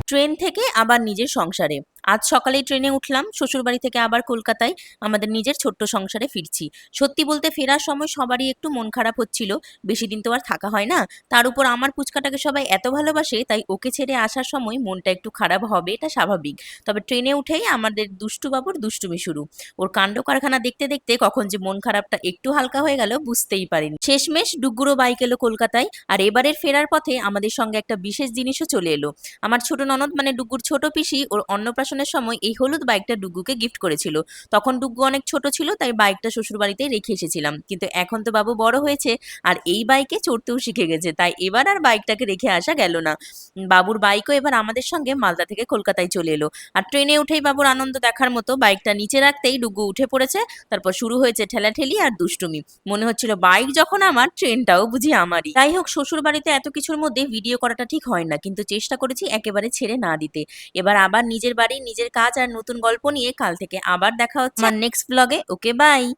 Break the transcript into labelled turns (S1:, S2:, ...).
S1: Train থেকে আবার নিজের সংসারে। আজ সকালেই ট্রেনে উঠলাম, শ্বশুরবাড়ি থেকে আবার কলকাতায় আমাদের নিজের ছোট্ট সংসারে ফিরছি। সত্যি বলতে ফেরার সময় সবারই একটু মন খারাপ হচ্ছিল। বেশি দিন তো আর থাকা হয় না। তার উপর আমার পুচকাটাকে সবাই এত ভালোবাসে, তাই ওকে ছেড়ে আসার সময় মনটা একটু খারাপ হবে, এটা স্বাভাবিক। তবে ট্রেনে উঠেই আমাদের দুষ্টু বাবুর দুষ্টুমি শুরু। ওর কাণ্ড কারখানা দেখতে দেখতে কখন যে মন খারাপটা একটু হালকা হয়ে গেল বুঝতেই পারিনি। শেষমেশ ডুগ্গুরও বাইক এলো কলকাতায়। আর এবারের ফেরার পথে আমাদের সঙ্গে একটা বিশেষ জিনিসও চলে এলো। আমার ছোট ননদ মানে ডুগ্গুর ছোট পিসি ওর অন্নপ্রাশনের সময় এই হলুদ বাইকটা ডুগ্গুকে গিফট করেছিল। তখন ডুগ্গু অনেক ছোট ছিল, তাই বাইকটা শ্বশুর বাড়িতেই রেখে এসেছিলাম। কিন্তু এখন তো বাবু বড় হয়েছে আর এই বাইকে চড়তেও শিখে গেছে, তাই এবার আর বাইকটাকে রেখে আসা গেল না। বাবুর বাইকও এবার আমাদের সঙ্গে মালদা থেকে কলকাতায় চলে এলো। আর ট্রেনে উঠেই বাবুর আনন্দ দেখার মতো বাইকটা নিচে রাখতেই ডুগ্গু উঠে পড়েছে। তারপর শুরু হয়েছে ঠেলাঠেলি আর দুষ্টুমি। মনে হচ্ছিল বাইক যখন আমার, ট্রেনটাও বুঝি আমারই। যাই হোক, শ্বশুর বাড়িতে এত কিছুর মধ্যে ভিডিও করাটা ঠিক হয় না, কিন্তু চেষ্টা করেছি একেবারে ছেড়ে না দিতে। এবার আবার নিজের বাড়ি, নিজের কাজ আর নতুন গল্প নিয়ে কাল থেকে আবার দেখা হচ্ছে আমার নেক্সট ব্লগে। ওকে, বাই।